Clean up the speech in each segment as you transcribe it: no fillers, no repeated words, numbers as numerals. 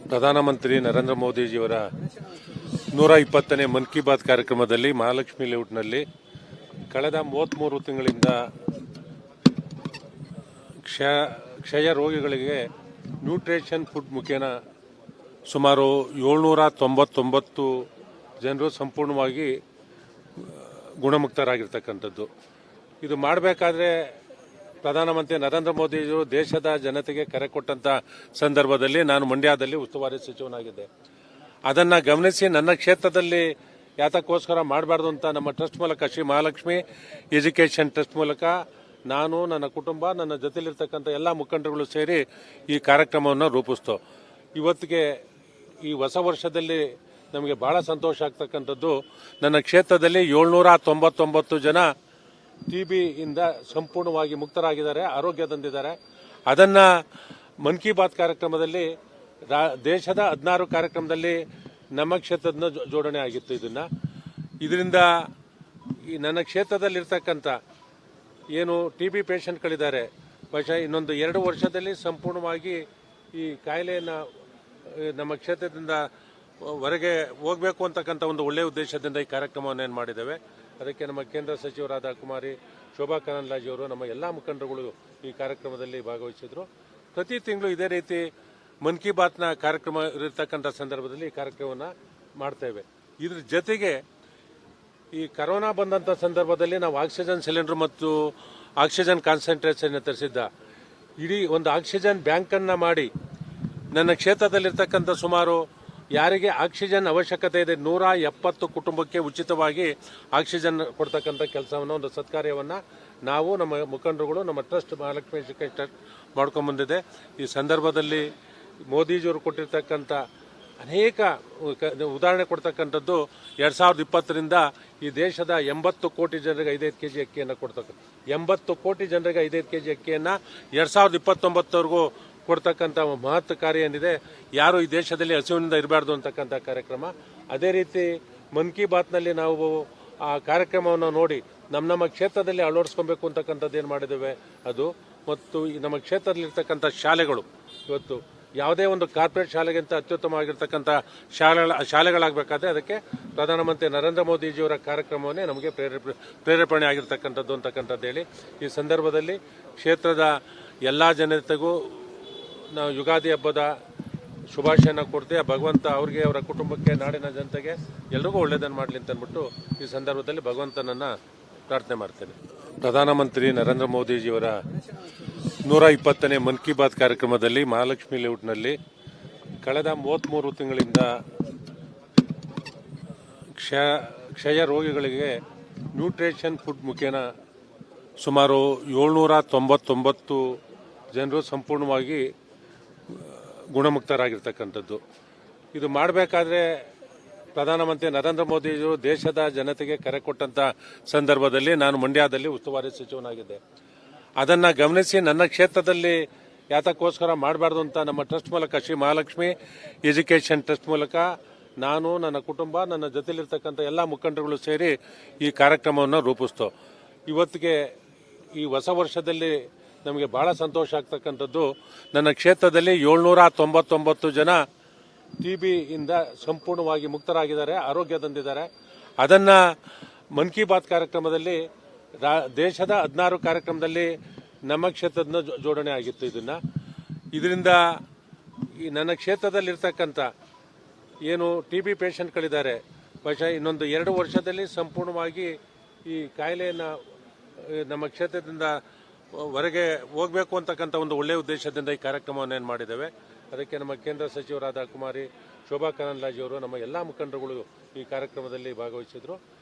ಪ್ರಧಾನಮಂತ್ರಿ ನರೇಂದ್ರ ಮೋದಿಜಿಯವರ 120ನೇ ಮನ್ ಕಿ ಬಾತ್ ಕಾರ್ಯಕ್ರಮದಲ್ಲಿ ಮಹಾಲಕ್ಷ್ಮಿ ಲೇಔಟ್ನಲ್ಲಿ ಕಳೆದ 33 ತಿಂಗಳಿಂದ ಕ್ಷಯ ರೋಗಿಗಳಿಗೆ ನ್ಯೂಟ್ರಿಷನ್ ಫುಡ್ ಮುಖೇನ ಸುಮಾರು 799 ಜನರು ಸಂಪೂರ್ಣವಾಗಿ ಗುಣಮುಕ್ತರಾಗಿರ್ತಕ್ಕಂಥದ್ದು. ಇದು ಮಾಡಬೇಕಾದ್ರೆ ಪ್ರಧಾನಮಂತ್ರಿ ನರೇಂದ್ರ ಮೋದಿಜಿಯವರು ದೇಶದ ಜನತೆಗೆ ಕರೆ ಕೊಟ್ಟಂತ ಸಂದರ್ಭದಲ್ಲಿ ನಾನು ಮಂಡ್ಯದಲ್ಲಿ ಉಸ್ತುವಾರಿ ಸಚಿವನಾಗಿದ್ದೆ. ಅದನ್ನು ಗಮನಿಸಿ ನನ್ನ ಕ್ಷೇತ್ರದಲ್ಲಿ ಯಾತಕ್ಕೋಸ್ಕರ ಮಾಡಬಾರ್ದು ಅಂತ ನಮ್ಮ ಟ್ರಸ್ಟ್ ಮೂಲಕ ಶ್ರೀ ಮಹಾಲಕ್ಷ್ಮಿ ಎಜುಕೇಷನ್ ಟ್ರಸ್ಟ್ ಮೂಲಕ ನಾನು, ನನ್ನ ಕುಟುಂಬ, ನನ್ನ ಜೊತೆಲಿರ್ತಕ್ಕಂಥ ಎಲ್ಲ ಮುಖಂಡರುಗಳು ಸೇರಿ ಈ ಕಾರ್ಯಕ್ರಮವನ್ನು ರೂಪಿಸ್ತು. ಇವತ್ತಿಗೆ ಈ ಹೊಸ ವರ್ಷದಲ್ಲಿ ನಮಗೆ ಬಹಳ ಸಂತೋಷ ಆಗ್ತಕ್ಕಂಥದ್ದು, ನನ್ನ ಕ್ಷೇತ್ರದಲ್ಲಿ 799 ಜನ ಟಿಬಿಯಿಂದ ಸಂಪೂರ್ಣವಾಗಿ ಮುಕ್ತರಾಗಿದ್ದಾರೆ, ಆರೋಗ್ಯದಿಂದಿದ್ದಾರೆ. ಅದನ್ನ ಮನ್ ಕಿ ಬಾತ್ ಕಾರ್ಯಕ್ರಮದಲ್ಲಿ ದೇಶದ 16 ಕಾರ್ಯಕ್ರಮದಲ್ಲಿ ನಮ್ಮ ಕ್ಷೇತ್ರದ ಜೋಡಣೆ ಆಗಿತ್ತು. ಇದರಿಂದ ಈ ನನ್ನ ಕ್ಷೇತ್ರದಲ್ಲಿರ್ತಕ್ಕಂಥ ಏನು ಟಿಬಿ ಪೇಷಂಟ್ಗಳಿದ್ದಾರೆ, ಬಹುಶಃ ಇನ್ನೊಂದು 2 ವರ್ಷದಲ್ಲಿ ಸಂಪೂರ್ಣವಾಗಿ ಈ ಕಾಯಿಲೆಯನ್ನು ನಮ್ಮ ಕ್ಷೇತ್ರದಿಂದ ಹೊರಗೆ ಹೋಗಬೇಕು ಅಂತಕ್ಕಂಥ ಒಂದು ಒಳ್ಳೆಯ ಉದ್ದೇಶದಿಂದ ಈ ಕಾರ್ಯಕ್ರಮವನ್ನು ಮಾಡಿದ್ದೇವೆ. ಅದಕ್ಕೆ ನಮ್ಮ ಕೇಂದ್ರ ಸಚಿವರಾದ ಕುಮಾರಿ ಶೋಭಾ ಕರಂದ್ಲಾಜೆ ಅವರು, ನಮ್ಮ ಎಲ್ಲ ಮುಖಂಡರುಗಳು ಈ ಕಾರ್ಯಕ್ರಮದಲ್ಲಿ ಭಾಗವಹಿಸಿದ್ರು. ಪ್ರತಿ ತಿಂಗಳು ಇದೇ ರೀತಿ ಮನ್ ಕಿ ಬಾತ್ನ ಕಾರ್ಯಕ್ರಮ ಇರತಕ್ಕಂಥ ಸಂದರ್ಭದಲ್ಲಿ ಈ ಕಾರ್ಯಕ್ರಮವನ್ನು ಮಾಡ್ತೇವೆ. ಇದ್ರ ಜೊತೆಗೆ ಈ ಕರೋನಾ ಬಂದಂಥ ಸಂದರ್ಭದಲ್ಲಿ ನಾವು ಆಕ್ಸಿಜನ್ ಸಿಲಿಂಡರ್ ಮತ್ತು ಆಕ್ಸಿಜನ್ ಕಾನ್ಸಂಟ್ರೇಷನ್ ತರಿಸಿದ್ದ ಇಡೀ ಒಂದು ಆಕ್ಸಿಜನ್ ಬ್ಯಾಂಕನ್ನು ಮಾಡಿ ನನ್ನ ಕ್ಷೇತ್ರದಲ್ಲಿರ್ತಕ್ಕಂಥ ಸುಮಾರು ಯಾರಿಗೆ ಆಕ್ಸಿಜನ್ ಅವಶ್ಯಕತೆ ಇದೆ 170 ಕುಟುಂಬಕ್ಕೆ ಉಚಿತವಾಗಿ ಆಕ್ಸಿಜನ್ ಕೊಡ್ತಕ್ಕಂಥ ಕೆಲಸವನ್ನು, ಒಂದು ಸತ್ಕಾರ್ಯವನ್ನು ನಾವು, ನಮ್ಮ ಮುಖಂಡರುಗಳು, ನಮ್ಮ ಟ್ರಸ್ಟ್ ಮಹಾಲಕ್ಷ್ಮಿ ಎಜುಕೇಷನ್ ಮಾಡ್ಕೊಂಡ್ಬಂದಿದೆ. ಈ ಸಂದರ್ಭದಲ್ಲಿ ಮೋದಿಜಿಯವರು ಕೊಟ್ಟಿರ್ತಕ್ಕಂಥ ಅನೇಕ ಉದಾಹರಣೆ ಕೊಡ್ತಕ್ಕಂಥದ್ದು 2020ರಿಂದ ಈ ದೇಶದ 80 ಕೋಟಿ ಜನರಿಗೆ 5 ಕೆಜಿ ಅಕ್ಕಿಯನ್ನು ಕೊಡ್ತಕ್ಕಂಥ 80 ಕೋಟಿ ಜನರಿಗೆ 5 ಕೆಜಿ ಅಕ್ಕಿಯನ್ನು 2029ವರೆಗೂ ಕೊಡ್ತಕ್ಕಂಥ ಮಹತ್ ಕಾರ್ಯ ಏನಿದೆ, ಯಾರು ಈ ದೇಶದಲ್ಲಿ ಹಸಿವಿನಿಂದ ಇರಬಾರ್ದು ಅಂತಕ್ಕಂಥ ಕಾರ್ಯಕ್ರಮ. ಅದೇ ರೀತಿ ಮನ್ ಕಿ ಬಾತ್ನಲ್ಲಿ ನಾವು ಆ ಕಾರ್ಯಕ್ರಮವನ್ನು ನೋಡಿ ನಮ್ಮ ಕ್ಷೇತ್ರದಲ್ಲಿ ಅಳವಡಿಸ್ಕೊಬೇಕು ಅಂತಕ್ಕಂಥದ್ದು ಏನು ಮಾಡಿದ್ದೇವೆ ಅದು. ಮತ್ತು ನಮ್ಮ ಕ್ಷೇತ್ರದಲ್ಲಿರ್ತಕ್ಕಂಥ ಶಾಲೆಗಳು ಇವತ್ತು ಯಾವುದೇ ಒಂದು ಕಾರ್ಪೊರೇಟ್ ಶಾಲೆಗಿಂತ ಅತ್ಯುತ್ತಮವಾಗಿರ್ತಕ್ಕಂಥ ಶಾಲೆಗಳಾಗಬೇಕಾದ್ರೆ ಅದಕ್ಕೆ ಪ್ರಧಾನಮಂತ್ರಿ ನರೇಂದ್ರ ಮೋದಿಜಿಯವರ ಕಾರ್ಯಕ್ರಮವನ್ನೇ ನಮಗೆ ಪ್ರೇರೇಪಣೆ ಆಗಿರ್ತಕ್ಕಂಥದ್ದು ಅಂತಕ್ಕಂಥದ್ದು ಹೇಳಿ ಈ ಸಂದರ್ಭದಲ್ಲಿ ಕ್ಷೇತ್ರದ ಎಲ್ಲ ಜನತೆಗೂ ನಾವು ಯುಗಾದಿ ಹಬ್ಬದ ಶುಭಾಶಯನ ಕೊಡ್ತೀವಿ. ಭಗವಂತ ಅವ್ರಿಗೆ, ಅವರ ಕುಟುಂಬಕ್ಕೆ, ನಾಡಿನ ಜನತೆಗೆ ಎಲ್ರಿಗೂ ಒಳ್ಳೆಯದನ್ನು ಮಾಡಲಿ ಅಂತ ಅಂದ್ಬಿಟ್ಟು ಈ ಸಂದರ್ಭದಲ್ಲಿ ಭಗವಂತನನ್ನ ಪ್ರಾರ್ಥನೆ ಮಾಡ್ತೇನೆ. ಪ್ರಧಾನಮಂತ್ರಿ ನರೇಂದ್ರ ಮೋದಿಜಿಯವರ 120ನೇ ಮನ್ ಕಿ ಬಾತ್ ಕಾರ್ಯಕ್ರಮದಲ್ಲಿ ಮಹಾಲಕ್ಷ್ಮಿ ಲೇಔಟ್ನಲ್ಲಿ ಕಳೆದ 33 ತಿಂಗಳಿಂದ ಕ್ಷಯ ರೋಗಿಗಳಿಗೆ ನ್ಯೂಟ್ರಿಷನ್ ಫುಡ್ ಮುಖೇನ ಸುಮಾರು 799 ಜನರು ಸಂಪೂರ್ಣವಾಗಿ ಗುಣಮುಕ್ತರಾಗಿರ್ತಕ್ಕಂಥದ್ದು. ಇದು ಮಾಡಬೇಕಾದ್ರೆ ಪ್ರಧಾನಮಂತ್ರಿ ನರೇಂದ್ರ ಮೋದಿಜಿಯವರು ದೇಶದ ಜನತೆಗೆ ಕರೆ ಕೊಟ್ಟಂತ ಸಂದರ್ಭದಲ್ಲಿ ನಾನು ಮಂಡ್ಯದಲ್ಲಿ ಉಸ್ತುವಾರಿ ಸಚಿವನಾಗಿದ್ದೆ. ಅದನ್ನು ಗಮನಿಸಿ ನನ್ನ ಕ್ಷೇತ್ರದಲ್ಲಿ ಯಾತಕ್ಕೋಸ್ಕರ ಮಾಡಬಾರ್ದು ಅಂತ ನಮ್ಮ ಟ್ರಸ್ಟ್ ಮೂಲಕ ಶ್ರೀ ಮಹಾಲಕ್ಷ್ಮಿ ಎಜುಕೇಷನ್ ಟ್ರಸ್ಟ್ ಮೂಲಕ ನಾನು, ನನ್ನ ಕುಟುಂಬ, ನನ್ನ ಜೊತೆಲಿರ್ತಕ್ಕಂಥ ಎಲ್ಲ ಮುಖಂಡರುಗಳು ಸೇರಿ ಈ ಕಾರ್ಯಕ್ರಮವನ್ನು ರೂಪಿಸ್ತು. ಇವತ್ತಿಗೆ ಈ ಹೊಸ ವರ್ಷದಲ್ಲಿ ನಮಗೆ ಬಹಳ ಸಂತೋಷ ಆಗ್ತಕ್ಕಂಥದ್ದು, ನನ್ನ ಕ್ಷೇತ್ರದಲ್ಲಿ 799 ಜನ ಟಿಬಿಯಿಂದ ಸಂಪೂರ್ಣವಾಗಿ ಮುಕ್ತರಾಗಿದ್ದಾರೆ, ಆರೋಗ್ಯದಿಂದಿದ್ದಾರೆ. ಅದನ್ನ ಮನ್ ಕಿ ಬಾತ್ ಕಾರ್ಯಕ್ರಮದಲ್ಲಿ ದೇಶದ 16 ಕಾರ್ಯಕ್ರಮದಲ್ಲಿ ನಮ್ಮ ಕ್ಷೇತ್ರದ ಜೋಡಣೆ ಆಗಿತ್ತು. ಇದರಿಂದ ಈ ನನ್ನ ಕ್ಷೇತ್ರದಲ್ಲಿರ್ತಕ್ಕಂಥ ಏನು ಟಿಬಿ ಪೇಷಂಟ್ಗಳಿದ್ದಾರೆ, ಬಹುಶಃ ಇನ್ನೊಂದು 2 ವರ್ಷದಲ್ಲಿ ಸಂಪೂರ್ಣವಾಗಿ ಈ ಕಾಯಿಲೆಯನ್ನು ನಮ್ಮ ಕ್ಷೇತ್ರದಿಂದ ಹೊರಗೆ ಹೋಗಬೇಕು ಅಂತಕ್ಕಂಥ ಒಂದು ಒಳ್ಳೆಯ ಉದ್ದೇಶದಿಂದ ಈ ಕಾರ್ಯಕ್ರಮವನ್ನು ಮಾಡಿದ್ದೇವೆ. ಅದಕ್ಕೆ ನಮ್ಮ ಕೇಂದ್ರ ಸಚಿವರಾದ ಕುಮಾರಿ ಶೋಭಾ ಕರಂದ್ಲಾಜೆ ಅವರು, ನಮ್ಮ ಎಲ್ಲ ಮುಖಂಡರುಗಳು ಈ ಕಾರ್ಯಕ್ರಮದಲ್ಲಿ ಭಾಗವಹಿಸಿದ್ರು.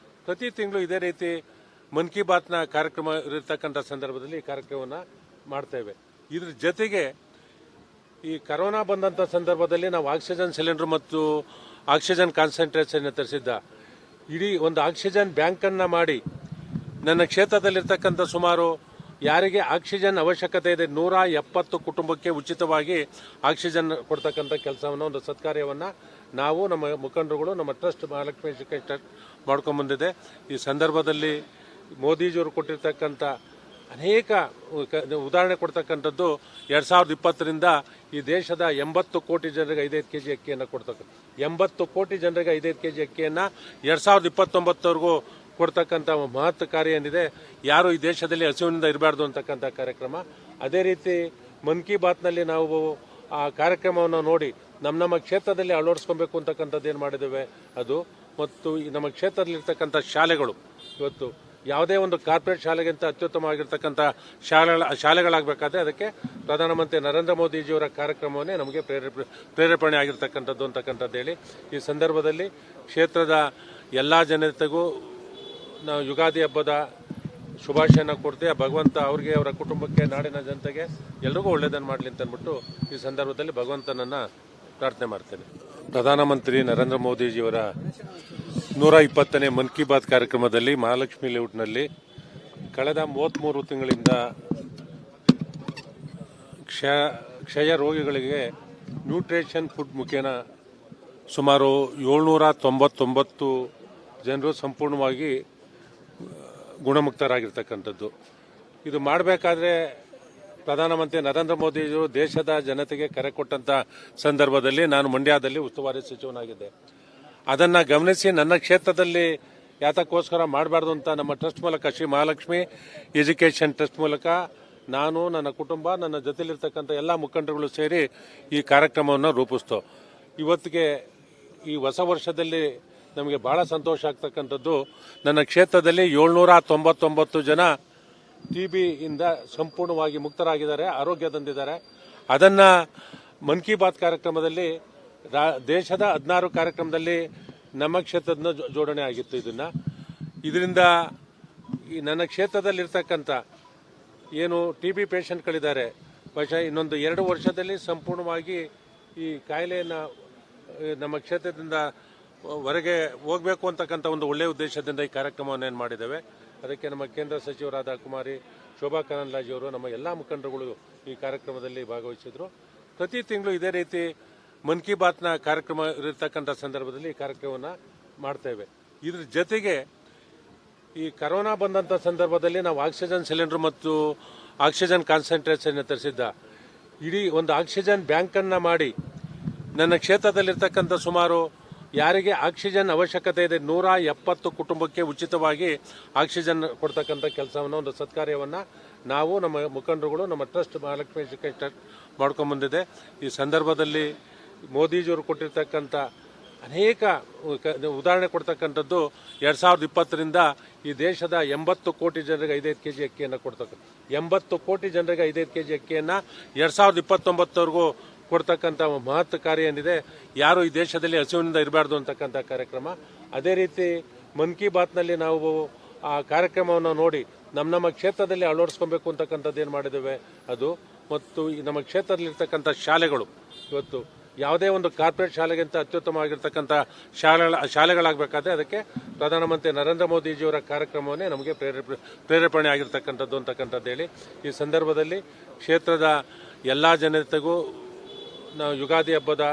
ಪ್ರತಿ ತಿಂಗಳು ಇದೇ ರೀತಿ ಮನ್ ಕಿ ಬಾತ್ನ ಕಾರ್ಯಕ್ರಮ ಇರತಕ್ಕಂಥ ಸಂದರ್ಭದಲ್ಲಿ ಈ ಕಾರ್ಯಕ್ರಮವನ್ನು ಮಾಡ್ತೇವೆ. ಇದ್ರ ಜೊತೆಗೆ ಈ ಕರೋನಾ ಬಂದಂಥ ಸಂದರ್ಭದಲ್ಲಿ ನಾವು ಆಕ್ಸಿಜನ್ ಸಿಲಿಂಡರ್ ಮತ್ತು ಆಕ್ಸಿಜನ್ ಕಾನ್ಸಂಟ್ರೇಷನ್ ತರಿಸಿದ್ದ ಇಡೀ ಒಂದು ಆಕ್ಸಿಜನ್ ಬ್ಯಾಂಕನ್ನು ಮಾಡಿ ನನ್ನ ಕ್ಷೇತ್ರದಲ್ಲಿರ್ತಕ್ಕಂಥ ಸುಮಾರು ಯಾರಿಗೆ ಆಕ್ಸಿಜನ್ ಅವಶ್ಯಕತೆ ಇದೆ 170 ಕುಟುಂಬಕ್ಕೆ ಉಚಿತವಾಗಿ ಆಕ್ಸಿಜನ್ ಕೊಡ್ತಕ್ಕಂಥ ಕೆಲಸವನ್ನು, ಒಂದು ಸತ್ಕಾರ್ಯವನ್ನು ನಾವು, ನಮ್ಮ ಮುಖಂಡರುಗಳು, ನಮ್ಮ ಟ್ರಸ್ಟ್ ಮಹಾಲಕ್ಷ್ಮಿ ಎಜುಕೇಷನ್ ಮಾಡ್ಕೊಂಡ್ಬಂದಿದೆ. ಈ ಸಂದರ್ಭದಲ್ಲಿ ಮೋದಿಜಿಯವರು ಕೊಟ್ಟಿರ್ತಕ್ಕಂಥ ಅನೇಕ ಉದಾಹರಣೆ ಕೊಡ್ತಕ್ಕಂಥದ್ದು 2020ರಿಂದ ಈ ದೇಶದ 80 ಕೋಟಿ ಜನರಿಗೆ 5 ಕೆಜಿ ಅಕ್ಕಿಯನ್ನು ಕೊಡ್ತಕ್ಕಂಥ 80 ಕೋಟಿ ಜನರಿಗೆ 5 ಕೆಜಿ ಅಕ್ಕಿಯನ್ನು 2029ವರೆಗೂ ಕೊಡ್ತಕ್ಕಂಥ ಮಹತ್ ಕಾರ್ಯ ಏನಿದೆ, ಯಾರು ಈ ದೇಶದಲ್ಲಿ ಹಸಿವಿನಿಂದ ಇರಬಾರ್ದು ಅಂತಕ್ಕಂಥ ಕಾರ್ಯಕ್ರಮ. ಅದೇ ರೀತಿ ಮನ್ ಕಿ ಬಾತ್ನಲ್ಲಿ ನಾವು ಆ ಕಾರ್ಯಕ್ರಮವನ್ನು ನೋಡಿ ನಮ್ಮ ಕ್ಷೇತ್ರದಲ್ಲಿ ಅಳವಡಿಸ್ಕೊಬೇಕು ಅಂತಕ್ಕಂಥದ್ದು ಏನು ಮಾಡಿದ್ದೇವೆ ಅದು. ಮತ್ತು ನಮ್ಮ ಕ್ಷೇತ್ರದಲ್ಲಿರ್ತಕ್ಕಂಥ ಶಾಲೆಗಳು ಇವತ್ತು ಯಾವುದೇ ಒಂದು ಕಾರ್ಪೊರೇಟ್ ಶಾಲೆಗಿಂತ ಅತ್ಯುತ್ತಮವಾಗಿರ್ತಕ್ಕಂಥ ಶಾಲೆಗಳಾಗಬೇಕಾದ್ರೆ ಅದಕ್ಕೆ ಪ್ರಧಾನಮಂತ್ರಿ ನರೇಂದ್ರ ಮೋದಿಜಿಯವರ ಕಾರ್ಯಕ್ರಮವನ್ನೇ ನಮಗೆ ಪ್ರೇರೇಪಣೆ ಆಗಿರ್ತಕ್ಕಂಥದ್ದು ಅಂತಕ್ಕಂಥದ್ದು ಹೇಳಿ, ಈ ಸಂದರ್ಭದಲ್ಲಿ ಕ್ಷೇತ್ರದ ಎಲ್ಲ ಜನತೆಗೂ ನಾವು ಯುಗಾದಿ ಹಬ್ಬದ ಶುಭಾಶಯನ ಕೊಡ್ತೀವಿ. ಭಗವಂತ ಅವ್ರಿಗೆ, ಅವರ ಕುಟುಂಬಕ್ಕೆ, ನಾಡಿನ ಜನತೆಗೆ ಎಲ್ರಿಗೂ ಒಳ್ಳೆಯದನ್ನು ಮಾಡಲಿ ಅಂತ ಅಂದ್ಬಿಟ್ಟು ಈ ಸಂದರ್ಭದಲ್ಲಿ ಭಗವಂತನನ್ನ ಪ್ರಾರ್ಥನೆ ಮಾಡ್ತೇನೆ. ಪ್ರಧಾನಮಂತ್ರಿ ನರೇಂದ್ರ ಮೋದಿಜಿಯವರ 120ನೇ ಮನ್ ಕಿ ಬಾತ್ ಕಾರ್ಯಕ್ರಮದಲ್ಲಿ ಮಹಾಲಕ್ಷ್ಮಿ ಲೇಔಟ್ನಲ್ಲಿ ಕಳೆದ 33 ತಿಂಗಳಿಂದ ಕ್ಷಯ ರೋಗಿಗಳಿಗೆ ನ್ಯೂಟ್ರಿಷನ್ ಫುಡ್ ಮುಖೇನ ಸುಮಾರು 799 ಜನರು ಸಂಪೂರ್ಣವಾಗಿ ಗುಣಮುಕ್ತರಾಗಿರ್ತಕ್ಕಂಥದ್ದು. ಇದು ಮಾಡಬೇಕಾದ್ರೆ ಪ್ರಧಾನಮಂತ್ರಿ ನರೇಂದ್ರ ಮೋದಿಜಿಯವರು ದೇಶದ ಜನತೆಗೆ ಕರೆ ಕೊಟ್ಟಂತ ಸಂದರ್ಭದಲ್ಲಿ ನಾನು ಮಂಡ್ಯದಲ್ಲಿ ಉಸ್ತುವಾರಿ ಸಚಿವನಾಗಿದ್ದೆ. ಅದನ್ನು ಗಮನಿಸಿ ನನ್ನ ಕ್ಷೇತ್ರದಲ್ಲಿ ಯಾತಕ್ಕೋಸ್ಕರ ಮಾಡಬಾರ್ದು ಅಂತ ನಮ್ಮ ಟ್ರಸ್ಟ್ ಮೂಲಕ, ಶ್ರೀ ಮಹಾಲಕ್ಷ್ಮಿ ಎಜುಕೇಷನ್ ಟ್ರಸ್ಟ್ ಮೂಲಕ ನಾನು, ನನ್ನ ಕುಟುಂಬ, ನನ್ನ ಜೊತೆಲಿರ್ತಕ್ಕಂಥ ಎಲ್ಲ ಮುಖಂಡರುಗಳು ಸೇರಿ ಈ ಕಾರ್ಯಕ್ರಮವನ್ನು ರೂಪಿಸ್ತೋ. ಇವತ್ತಿಗೆ ಈ ಹೊಸ ವರ್ಷದಲ್ಲಿ ನಮಗೆ ಬಹಳ ಸಂತೋಷ ಆಗ್ತಕ್ಕಂಥದ್ದು, ನನ್ನ ಕ್ಷೇತ್ರದಲ್ಲಿ 799 ಜನ ಟಿಬಿಯಿಂದ ಸಂಪೂರ್ಣವಾಗಿ ಮುಕ್ತರಾಗಿದ್ದಾರೆ, ಆರೋಗ್ಯ ತಂದಿದ್ದಾರೆ. ಅದನ್ನು ಮನ್ ಕಿ ಬಾತ್ ಕಾರ್ಯಕ್ರಮದಲ್ಲಿ ದೇಶದ 16 ಕಾರ್ಯಕ್ರಮದಲ್ಲಿ ನಮ್ಮ ಕ್ಷೇತ್ರದ ಜೋಡಣೆ ಆಗಿತ್ತು. ಇದರಿಂದ ಈ ನನ್ನ ಕ್ಷೇತ್ರದಲ್ಲಿರ್ತಕ್ಕಂಥ ಏನು ಟಿಬಿ ಪೇಷಂಟ್ಗಳಿದ್ದಾರೆ, ಬಹುಶಃ ಇನ್ನೊಂದು 2 ವರ್ಷದಲ್ಲಿ ಸಂಪೂರ್ಣವಾಗಿ ಈ ಕಾಯಿಲೆಯನ್ನು ನಮ್ಮ ಕ್ಷೇತ್ರದಿಂದ ಹೊರಗೆ ಹೋಗಬೇಕು ಅಂತಕ್ಕಂಥ ಒಂದು ಒಳ್ಳೆಯ ಉದ್ದೇಶದಿಂದ ಈ ಕಾರ್ಯಕ್ರಮವನ್ನು ಏನು ಮಾಡಿದ್ದೇವೆ. ಅದಕ್ಕೆ ನಮ್ಮ ಕೇಂದ್ರ ಸಚಿವರಾದ ಕುಮಾರಿ ಶೋಭಾ ಕರಂದ್ಲಾಜೆಯವರು, ನಮ್ಮ ಎಲ್ಲ ಮುಖಂಡರುಗಳು ಈ ಕಾರ್ಯಕ್ರಮದಲ್ಲಿ ಭಾಗವಹಿಸಿದ್ರು. ಪ್ರತಿ ತಿಂಗಳು ಇದೇ ರೀತಿ ಮನ್ ಕಿ ಬಾತ್ನ ಕಾರ್ಯಕ್ರಮ ಇರತಕ್ಕಂಥ ಸಂದರ್ಭದಲ್ಲಿ ಈ ಕಾರ್ಯಕ್ರಮವನ್ನು ಮಾಡ್ತೇವೆ. ಇದ್ರ ಜೊತೆಗೆ ಈ ಕರೋನಾ ಬಂದಂಥ ಸಂದರ್ಭದಲ್ಲಿ ನಾವು ಆಕ್ಸಿಜನ್ ಸಿಲಿಂಡರ್ ಮತ್ತು ಆಕ್ಸಿಜನ್ ಕಾನ್ಸಂಟ್ರೇಷನ್ ತರಿಸಿದ್ದ ಇಡೀ ಒಂದು ಆಕ್ಸಿಜನ್ ಬ್ಯಾಂಕನ್ನು ಮಾಡಿ ನನ್ನ ಕ್ಷೇತ್ರದಲ್ಲಿರ್ತಕ್ಕಂಥ ಸುಮಾರು ಯಾರಿಗೆ ಆಕ್ಸಿಜನ್ ಅವಶ್ಯಕತೆ ಇದೆ 170 ಕುಟುಂಬಕ್ಕೆ ಉಚಿತವಾಗಿ ಆಕ್ಸಿಜನ್ ಕೊಡ್ತಕ್ಕಂಥ ಕೆಲಸವನ್ನು, ಒಂದು ಸತ್ಕಾರ್ಯವನ್ನು ನಾವು, ನಮ್ಮ ಮುಖಂಡರುಗಳು, ನಮ್ಮ ಟ್ರಸ್ಟ್ ಮಹಾಲಕ್ಷ್ಮಿ ಎಜುಕೇಷನ್ ಟ್ರಸ್ಟ್ ಮಾಡ್ಕೊಂಡ್ಬಂದಿದೆ. ಈ ಸಂದರ್ಭದಲ್ಲಿ ಮೋದಿಜಿಯವರು ಕೊಟ್ಟಿರ್ತಕ್ಕಂಥ ಅನೇಕ ಉದಾಹರಣೆ ಕೊಡ್ತಕ್ಕಂಥದ್ದು 2020ರಿಂದ ಈ ದೇಶದ 80 ಕೋಟಿ ಜನರಿಗೆ 5 ಕೆಜಿ ಅಕ್ಕಿಯನ್ನು ಕೊಡ್ತಕ್ಕಂಥ 80 ಕೋಟಿ ಜನರಿಗೆ 5 ಕೆಜಿ ಅಕ್ಕಿಯನ್ನು 2029ವರೆಗೂ ಕೊಡ್ತಕ್ಕಂಥ ಮಹತ್ ಕಾರ್ಯ ಏನಿದೆ, ಯಾರು ಈ ದೇಶದಲ್ಲಿ ಹಸಿವಿನಿಂದ ಇರಬಾರ್ದು ಅಂತಕ್ಕಂಥ ಕಾರ್ಯಕ್ರಮ. ಅದೇ ರೀತಿ ಮನ್ ಕಿ ಬಾತ್ನಲ್ಲಿ ನಾವು ಆ ಕಾರ್ಯಕ್ರಮವನ್ನು ನೋಡಿ ನಮ್ಮ ಕ್ಷೇತ್ರದಲ್ಲಿ ಅಳವಡಿಸ್ಕೊಬೇಕು ಅಂತಕ್ಕಂಥದ್ದು ಏನು ಮಾಡಿದ್ದೇವೆ ಅದು. ಮತ್ತು ನಮ್ಮ ಕ್ಷೇತ್ರದಲ್ಲಿರ್ತಕ್ಕಂಥ ಶಾಲೆಗಳು ಇವತ್ತು ಯಾವುದೇ ಒಂದು ಕಾರ್ಪೊರೇಟ್ ಶಾಲೆಗಿಂತ ಅತ್ಯುತ್ತಮವಾಗಿರ್ತಕ್ಕಂಥ ಶಾಲೆಗಳಾಗಬೇಕಾದ್ರೆ ಅದಕ್ಕೆ ಪ್ರಧಾನಮಂತ್ರಿ ನರೇಂದ್ರ ಮೋದಿಜಿಯವರ ಕಾರ್ಯಕ್ರಮವನ್ನೇ ನಮಗೆ ಪ್ರೇರೇಪಣೆ ಆಗಿರ್ತಕ್ಕಂಥದ್ದು ಅಂತಕ್ಕಂಥದ್ದು ಹೇಳಿ, ಈ ಸಂದರ್ಭದಲ್ಲಿ ಕ್ಷೇತ್ರದ ಎಲ್ಲ ಜನತೆಗೂ ನಾವು ಯುಗಾದಿ ಹಬ್ಬದ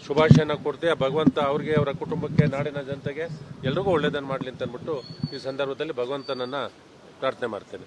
ಶುಭಾಶಯನ ಕೊಡ್ತೀವಿ. ಭಗವಂತ ಅವ್ರಿಗೆ, ಅವರ ಕುಟುಂಬಕ್ಕೆ, ನಾಡಿನ ಜನತೆಗೆ ಎಲ್ರಿಗೂ ಒಳ್ಳೆಯದನ್ನು ಮಾಡಲಿ ಅಂತ ಅಂದ್ಬಿಟ್ಟು ಈ ಸಂದರ್ಭದಲ್ಲಿ ಭಗವಂತನನ್ನ ಪ್ರಾರ್ಥನೆ ಮಾಡ್ತೇನೆ.